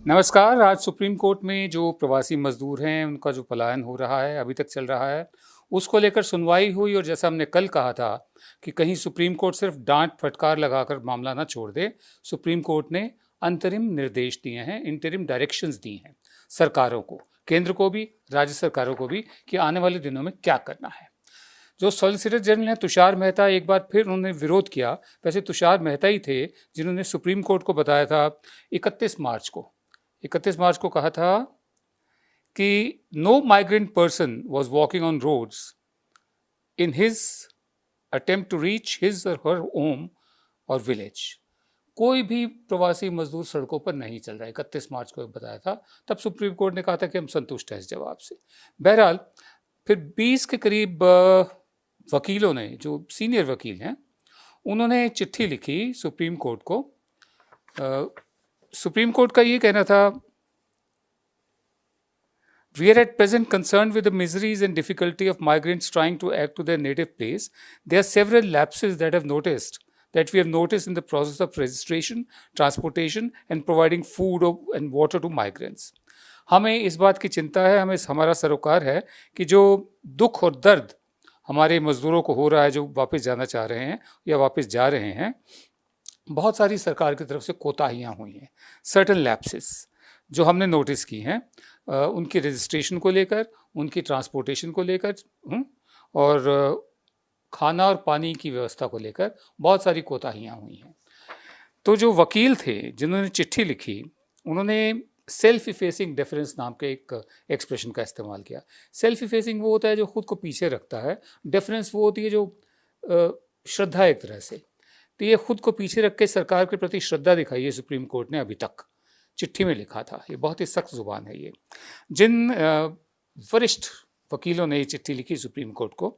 नमस्कार। आज supreme court में जो प्रवासी मजदूर हैं उनका जो पलायन हो रहा है, अभी तक चल रहा है, उसको लेकर सुनवाई हुई। और जैसा हमने कल कहा था कि कहीं सुप्रीम कोर्ट सिर्फ डांट फटकार लगाकर मामला ना छोड़ दे, सुप्रीम कोर्ट ने अंतरिम निर्देश दिए हैं, इंटरिम डायरेक्शंस दी हैं सरकारों को, केंद्र को भी, राज्य सरकारों को भी, कि आने वाले दिनों में क्या करना है। जो सॉलिसिटर जनरल हैं तुषार मेहता, एक बार फिर उन्होंने विरोध किया। वैसे तुषार मेहता ही थे जिन्होंने सुप्रीम कोर्ट को बताया था 31 मार्च को कहा था कि no migrant person was walking on roads in his attempt to reach his और हर होम और विलेज। कोई भी प्रवासी मजदूर सड़कों पर नहीं चल रहा है, 31 मार्च को बताया था। तब सुप्रीम कोर्ट ने कहा था कि हम संतुष्ट हैं इस जवाब से। बहरहाल फिर 20 के करीब वकीलों ने, जो सीनियर वकील हैं, उन्होंने चिट्ठी लिखी सुप्रीम कोर्ट को। सुप्रीम कोर्ट का ये कहना था, we are at present concerned with the miseries and difficulty of migrants trying to act to their native place. There are several lapses that we have noticed in the process of registration, transportation and providing food and water to migrants. हमें इस बात की चिंता है, हमारा सरोकार है कि जो दुख और दर्द हमारे मजदूरों को हो रहा है, जो वापस जाना चाह रहे हैं या वापस जा रहे हैं, बहुत सारी सरकार की तरफ से कोताहियाँ हुई हैं, सर्टन लैप्सेस जो हमने नोटिस की हैं, उनकी रजिस्ट्रेशन को लेकर, उनकी ट्रांसपोर्टेशन को लेकर, और खाना और पानी की व्यवस्था को लेकर बहुत सारी कोताहियाँ हुई हैं। तो जो वकील थे जिन्होंने चिट्ठी लिखी, उन्होंने सेल्फ इफेसिंग डिफरेंस नाम के एक एक्सप्रेशन का इस्तेमाल किया। सेल्फ इफेसिंग वो होता है जो खुद को पीछे रखता है, डिफरेंस वो होती है जो श्रद्धा, एक तरह से। तो ये खुद को पीछे रख के सरकार के प्रति श्रद्धा दिखाई है सुप्रीम कोर्ट ने अभी तक, चिट्ठी में लिखा था। ये बहुत ही सख्त जुबान है। ये जिन वरिष्ठ वकीलों ने ये चिट्ठी लिखी सुप्रीम कोर्ट को,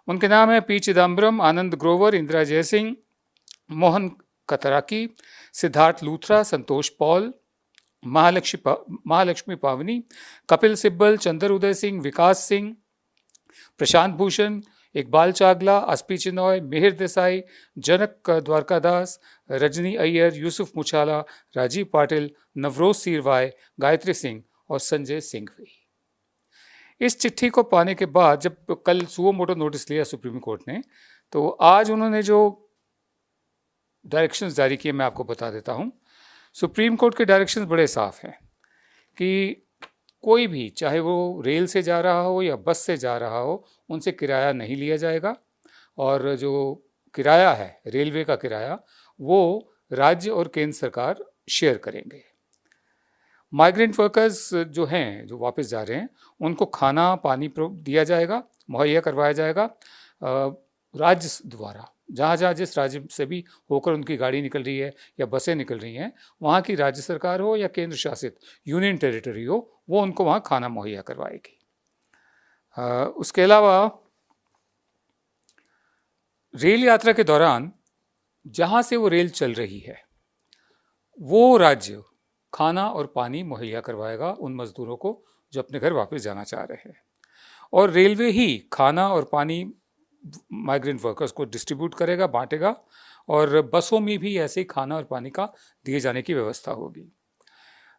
उनके नाम है पी चिदम्बरम, आनंद ग्रोवर, इंदिरा जयसिंह, मोहन कतराकी, सिद्धार्थ लूथरा, संतोष पॉल, महालक्ष्मी पावनी, कपिल सिब्बल, चंद्र उदय सिंह, विकास सिंह, प्रशांत भूषण, इकबाल चागला, अस्पी चिनॉय, मिहिर देसाई, जनक द्वारकादास, रजनी अय्यर, यूसुफ मुछाला, राजीव पाटिल, नवरोज सीरवाय, गायत्री सिंह और संजय सिंघवी। इस चिट्ठी को पाने के बाद, जब कल सुओ मोटो नोटिस लिया सुप्रीम कोर्ट ने, तो आज उन्होंने जो डायरेक्शंस जारी किए मैं आपको बता देता हूँ। सुप्रीम कोर्ट के डायरेक्शंस बड़े साफ हैं कि कोई भी, चाहे वो रेल से जा रहा हो या बस से जा रहा हो, उनसे किराया नहीं लिया जाएगा। और जो किराया है, रेलवे का किराया, वो राज्य और केंद्र सरकार शेयर करेंगे। माइग्रेंट वर्कर्स जो हैं, जो वापस जा रहे हैं, उनको खाना पानी दिया जाएगा, मुहैया करवाया जाएगा राज्य द्वारा। जहाँ जहाँ जिस राज्य से भी होकर उनकी गाड़ी निकल रही है या बसें निकल रही हैं, वहाँ की राज्य सरकार हो या केंद्र शासित यूनियन टेरिटरी हो, वो उनको वहाँ खाना मुहैया करवाएगी। उसके अलावा रेल यात्रा के दौरान जहाँ से वो रेल चल रही है, वो राज्य खाना और पानी मुहैया करवाएगा उन मजदूरों को जो अपने घर वापस जाना चाह रहे हैं। और रेलवे ही खाना और पानी माइग्रेंट वर्कर्स को डिस्ट्रीब्यूट करेगा, बांटेगा, और बसों में भी ऐसे ही खाना और पानी का दिए जाने की व्यवस्था होगी।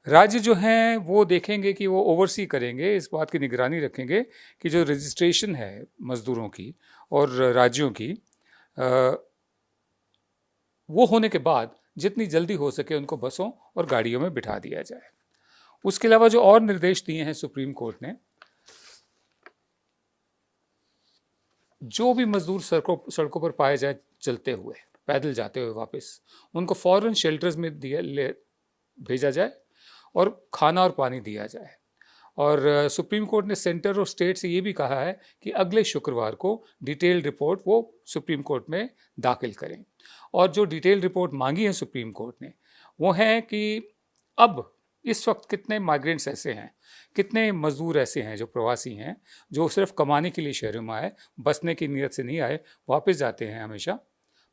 राज्य जो हैं वो देखेंगे कि वो ओवरसी करेंगे, इस बात की निगरानी रखेंगे कि जो रजिस्ट्रेशन है मज़दूरों की और राज्यों की, वो होने के बाद जितनी जल्दी हो सके उनको बसों और गाड़ियों में बिठा दिया जाए। उसके अलावा जो और निर्देश दिए हैं सुप्रीम कोर्ट ने, जो भी मजदूर सड़कों पर पाए जाए चलते हुए, पैदल जाते हुए वापस, उनको फौरन शेल्टर्स में भेजा जाए और खाना और पानी दिया जाए। और सुप्रीम कोर्ट ने सेंटर और स्टेट से ये भी कहा है कि अगले शुक्रवार को डिटेल रिपोर्ट वो सुप्रीम कोर्ट में दाखिल करें। और जो डिटेल रिपोर्ट मांगी है सुप्रीम कोर्ट ने, वो है कि अब इस वक्त कितने माइग्रेंट्स ऐसे हैं, कितने मजदूर ऐसे हैं जो प्रवासी हैं, जो सिर्फ कमाने के लिए शहरों में आए, बसने की नीयत से नहीं आए, वापस जाते हैं। हमेशा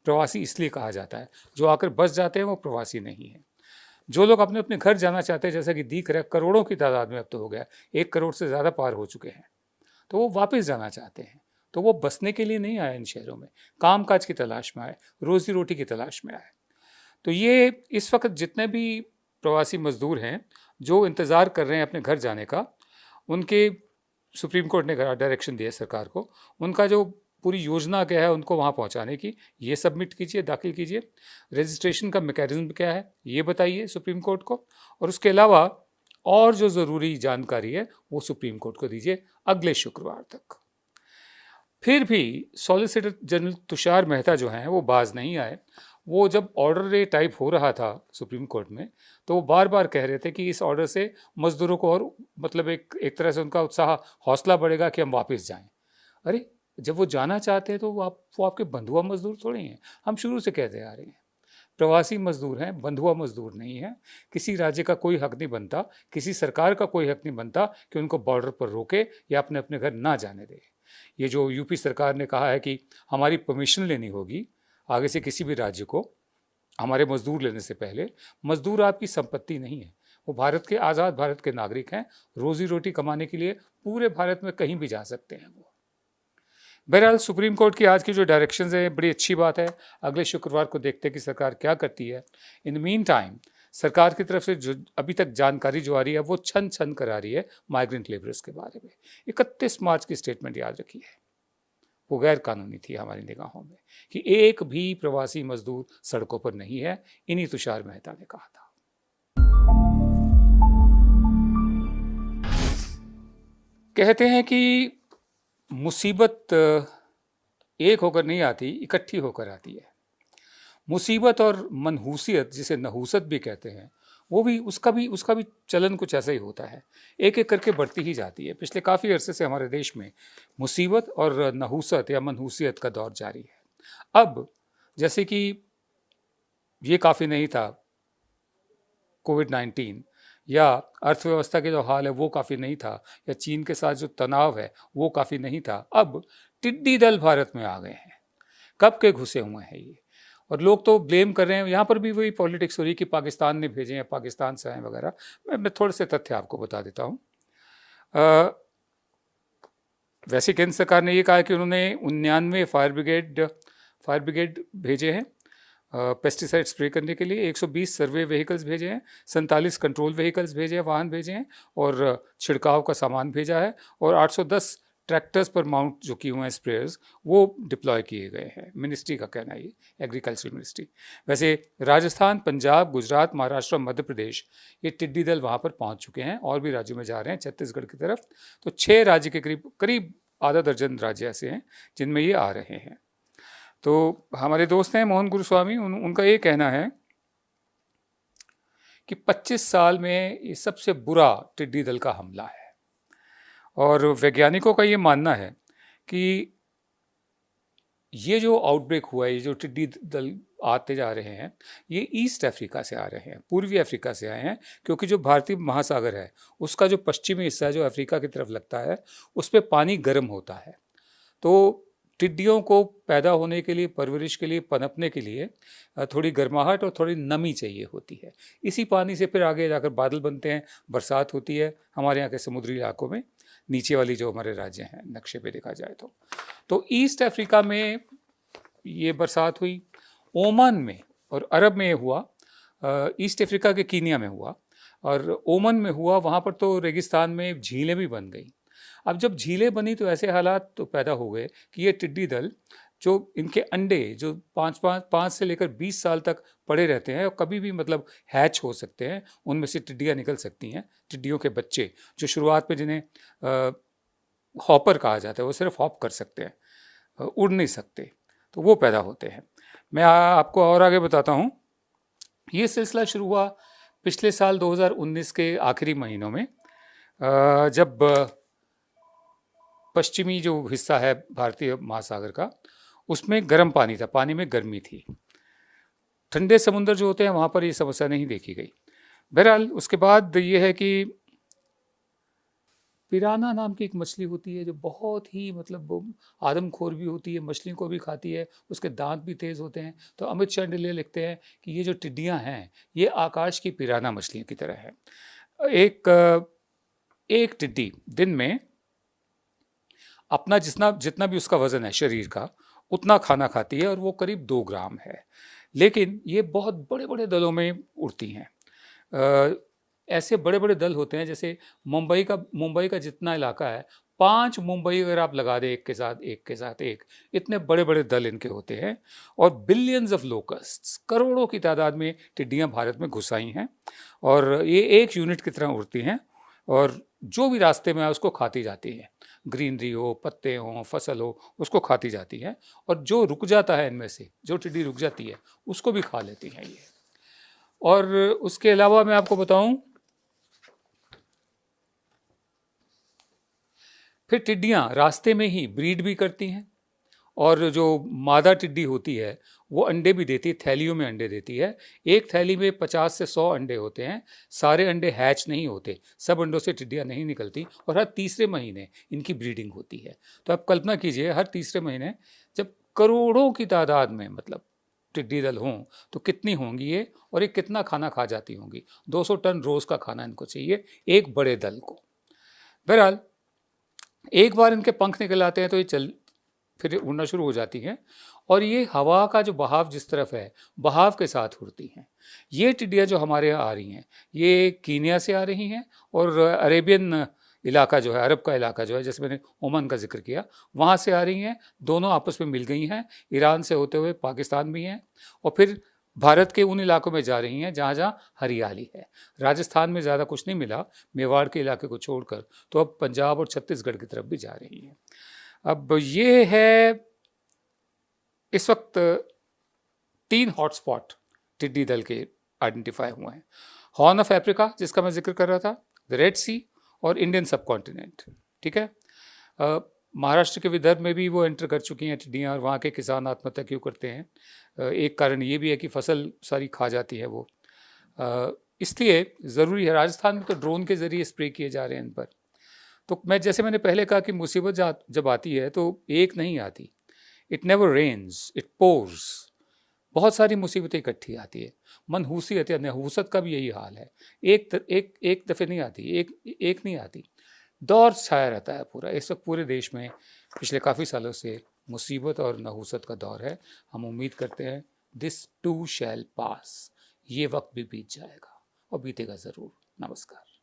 प्रवासी इसलिए कहा जाता है, जो आकर बस जाते हैं वो प्रवासी नहीं है। जो लोग अपने अपने घर जाना चाहते हैं, जैसा कि दिख रहा है, करोड़ों की तादाद में अब तो हो गया, 1 करोड़ से ज़्यादा पार हो चुके हैं, तो वो वापस जाना चाहते हैं। तो वो बसने के लिए नहीं आए इन शहरों में, काम काज की तलाश में आए, रोजी रोटी की तलाश में आए। तो ये इस वक्त जितने भी प्रवासी मजदूर हैं, जो इंतज़ार कर रहे हैं अपने घर जाने का, उनके सुप्रीम कोर्ट ने डायरेक्शन दिया सरकार को, उनका जो पूरी योजना क्या है उनको वहाँ पहुँचाने की, ये सबमिट कीजिए, दाखिल कीजिए। रजिस्ट्रेशन का मैकेनिज्म क्या है ये बताइए सुप्रीम कोर्ट को, और उसके अलावा और जो ज़रूरी जानकारी है वो सुप्रीम कोर्ट को दीजिए अगले शुक्रवार तक। फिर भी सॉलिसिटर जनरल तुषार मेहता जो हैं वो बाज नहीं आए। वो जब ऑर्डर टाइप हो रहा था सुप्रीम कोर्ट में, तो वो बार बार कह रहे थे कि इस ऑर्डर से मज़दूरों को और मतलब एक तरह से उनका उत्साह, हौसला बढ़ेगा कि हम वापस जाएं। अरे जब वो जाना चाहते हैं तो वो आपके बंधुआ मजदूर थोड़ी हैं। हम शुरू से कहते आ रहे हैं प्रवासी मजदूर हैं, बंधुआ मजदूर नहीं है। किसी राज्य का कोई हक नहीं बनता, किसी सरकार का कोई हक नहीं बनता कि उनको बॉर्डर पर रोके या अपने अपने घर ना जाने दे। ये जो यूपी सरकार ने कहा है कि हमारी परमिशन लेनी होगी आगे से किसी भी राज्य को हमारे मजदूर लेने से पहले, मजदूर आपकी संपत्ति नहीं है, वो भारत के, आज़ाद भारत के नागरिक हैं। रोजी रोटी कमाने के लिए पूरे भारत में कहीं भी जा सकते हैं वो। बहरहाल सुप्रीम कोर्ट की आज की जो डायरेक्शंस है बड़ी अच्छी बात है। अगले शुक्रवार को देखते हैं कि सरकार क्या करती है। इन द मीन टाइम सरकार की तरफ से जो अभी तक जानकारी जो आ रही है वो छन छन करा रही है माइग्रेंट लेबरर्स के बारे में। 31 मार्च की स्टेटमेंट याद रखिए, वो गैर कानूनी थी हमारी निगाहों में कि एक भी प्रवासी मजदूर सड़कों पर नहीं है, इन्हीं तुषार मेहता ने कहा था। कहते हैं कि मुसीबत एक होकर नहीं आती, इकट्ठी होकर आती है। मुसीबत और मनहूसियत, जिसे नहूसत भी कहते हैं, वो भी उसका भी चलन कुछ ऐसा ही होता है, एक एक करके बढ़ती ही जाती है। पिछले काफ़ी अरसे से हमारे देश में मुसीबत और नहूसत या मनहूसियत का दौर जारी है। अब जैसे कि ये काफ़ी नहीं था कोविड-19, या अर्थव्यवस्था के जो हाल है वो काफ़ी नहीं था, या चीन के साथ जो तनाव है वो काफ़ी नहीं था, अब टिड्डी दल भारत में आ गए हैं। कब के घुसे हुए हैं ये, और लोग तो ब्लेम कर रहे हैं। यहाँ पर भी वही पॉलिटिक्स हो रही है कि पाकिस्तान ने भेजे हैं, पाकिस्तान से आए वगैरह। मैं थोड़े से तथ्य आपको बता देता हूँ। वैसे केंद्र सरकार ने ये कहा कि उन्होंने 99 फायर ब्रिगेड भेजे हैं पेस्टिसाइड स्प्रे करने के लिए, 120 सर्वे व्हीकल्स भेजे हैं, 47 कंट्रोल व्हीकल्स भेजे हैं, वाहन भेजे हैं, और छिड़काव का सामान भेजा है, और 810 ट्रैक्टर्स पर माउंट जो किए हुए हैं स्प्रेयर्स वो डिप्लॉय किए गए हैं। मिनिस्ट्री का कहना है, ये एग्रीकल्चर मिनिस्ट्री। वैसे राजस्थान, पंजाब, गुजरात, महाराष्ट्र और मध्य प्रदेश, ये टिड्डी दल वहाँ पर पहुँच चुके हैं, और भी राज्यों में जा रहे हैं, छत्तीसगढ़ की तरफ। तो 6 राज्य के करीब आधा दर्जन राज्य ऐसे हैं जिनमें ये आ रहे हैं। तो हमारे दोस्त हैं मोहन गुरुस्वामी, उनका ये कहना है कि 25 साल में ये सबसे बुरा टिड्डी दल का हमला है, और वैज्ञानिकों का ये मानना है कि ये जो आउटब्रेक हुआ है, ये जो टिड्डी दल आते जा रहे हैं, ये ईस्ट अफ्रीका से आ रहे हैं, पूर्वी अफ्रीका से आए हैं, क्योंकि जो भारतीय महासागर है उसका जो पश्चिमी हिस्सा जो अफ्रीका की तरफ लगता है उस पर पानी गर्म होता है। तो टिड्डियों को पैदा होने के लिए, परवरिश के लिए, पनपने के लिए थोड़ी गर्माहट और थोड़ी नमी चाहिए होती है। इसी पानी से फिर आगे जाकर बादल बनते हैं, बरसात होती है हमारे यहाँ के समुद्री इलाकों में, नीचे वाली जो हमारे राज्य हैं नक्शे पे देखा जाए तो ईस्ट अफ्रीका में ये बरसात हुई, ओमान में और अरब में हुआ, ईस्ट अफ्रीका के कीनिया में हुआ और ओमान में हुआ। वहाँ पर तो रेगिस्तान में झीलें भी बन गई। अब जब झीलें बनी तो ऐसे हालात तो पैदा हो गए कि ये टिड्डी दल, जो इनके अंडे जो 5 से लेकर 20 साल तक पड़े रहते हैं और कभी भी मतलब हैच हो सकते हैं, उनमें से टिड्डियाँ निकल सकती हैं। टिड्डियों के बच्चे जो शुरुआत में जिन्हें हॉपर कहा जाता है, वो सिर्फ हॉप कर सकते हैं, उड़ नहीं सकते, तो वो पैदा होते हैं। मैं आपको और आगे बताता हूँ। ये सिलसिला शुरू हुआ पिछले साल 2019 के आखिरी महीनों में, जब पश्चिमी जो हिस्सा है भारतीय महासागर का, उसमें गर्म पानी था, पानी में गर्मी थी। ठंडे समुद्र जो होते हैं वहाँ पर ये समस्या नहीं देखी गई। बहरहाल उसके बाद ये है कि पिराना नाम की एक मछली होती है जो बहुत ही मतलब आदमखोर भी होती है, मछलियों को भी खाती है, उसके दांत भी तेज़ होते हैं। तो अमित चांडिल्य लिखते हैं कि ये जो टिड्डियाँ हैं ये आकाश की पिराना मछलियों की तरह है। एक टिड्डी दिन में अपना जितना भी उसका वज़न है शरीर का, उतना खाना खाती है, और वो करीब 2 ग्राम है। लेकिन ये बहुत बड़े बड़े दलों में उड़ती हैं। ऐसे बड़े बड़े दल होते हैं, जैसे मुंबई का जितना इलाका है, 5 मुंबई अगर आप लगा दें एक के साथ एक के साथ एक, इतने बड़े बड़े दल इनके होते हैं। और बिलियंस ऑफ लोकस्ट्स, करोड़ों की तादाद में टिड्डियां भारत में घुस आई हैं, और ये एक यूनिट की तरह उड़ती हैं, और जो भी रास्ते में आए उसको खाती जाती है। ग्रीनरी हो, पत्ते हो, फसल हो, उसको खाती जाती है। और जो रुक जाता है इनमें से, जो टिड्डी रुक जाती है, उसको भी खा लेती हैं ये। और उसके अलावा मैं आपको बताऊं, फिर टिड्डियां रास्ते में ही ब्रीड भी करती हैं, और जो मादा टिड्डी होती है वो अंडे भी देती है, थैलियों में अंडे देती है। एक थैली में 50 से 100 अंडे होते हैं। सारे अंडे हैच नहीं होते, सब अंडों से टिड्डियां नहीं निकलती, और हर तीसरे महीने इनकी ब्रीडिंग होती है। तो आप कल्पना कीजिए, हर तीसरे महीने जब करोड़ों की तादाद में मतलब टिड्डी दल हों तो कितनी होंगी ये, और ये कितना खाना खा जाती होंगी। 200 टन रोज का खाना इनको चाहिए एक बड़े दल को। बहरहाल एक बार इनके पंख निकल आते हैं तो ये फिर उड़ना शुरू हो जाती हैं, और ये हवा का जो बहाव जिस तरफ है, बहाव के साथ उड़ती हैं। ये टिड्डियाँ जो हमारे यहाँ आ रही हैं, ये कीनिया से आ रही हैं, और अरेबियन इलाका जो है, अरब का इलाका जो है, जैसे मैंने ओमान का जिक्र किया, वहाँ से आ रही हैं। दोनों आपस में मिल गई हैं, ईरान से होते हुए पाकिस्तान भी हैं, और फिर भारत के उन इलाकों में जा रही हैं जहाँ जहाँ हरियाली है। राजस्थान में ज़्यादा कुछ नहीं मिला, मेवाड़ के इलाके को छोड़कर, तो अब पंजाब और छत्तीसगढ़ की तरफ भी जा रही हैं। अब ये है इस वक्त 3 हॉटस्पॉट टिड्डी दल के आइडेंटिफाई हुए हैं। हॉर्न ऑफ अफ्रीका जिसका मैं जिक्र कर रहा था, द रेड सी, और इंडियन सब कॉन्टिनेंट। ठीक है, महाराष्ट्र के विदर्भ में भी वो एंटर कर चुकी हैं टिड्डियाँ, और वहाँ के किसान आत्महत्या क्यों करते हैं? एक कारण ये भी है कि फसल सारी खा जाती है वो, इसलिए ज़रूरी है। राजस्थान में तो ड्रोन के ज़रिए स्प्रे किए जा रहे हैं इन पर। तो मैंने पहले कहा कि मुसीबत जब आती है तो एक नहीं आती, it never rains, it pours. बहुत सारी मुसीबतें इकट्ठी आती है। मनहूसियत या नहूसत का भी यही हाल है, एक दफ़े नहीं आती, एक नहीं आती, दौर छाया रहता है पूरा। इस वक्त पूरे देश में पिछले काफ़ी सालों से मुसीबत और नहूसत का दौर है। हम उम्मीद करते हैं दिस टू शैल पास, ये वक्त भी बीत जाएगा, और बीतेगा ज़रूर। नमस्कार।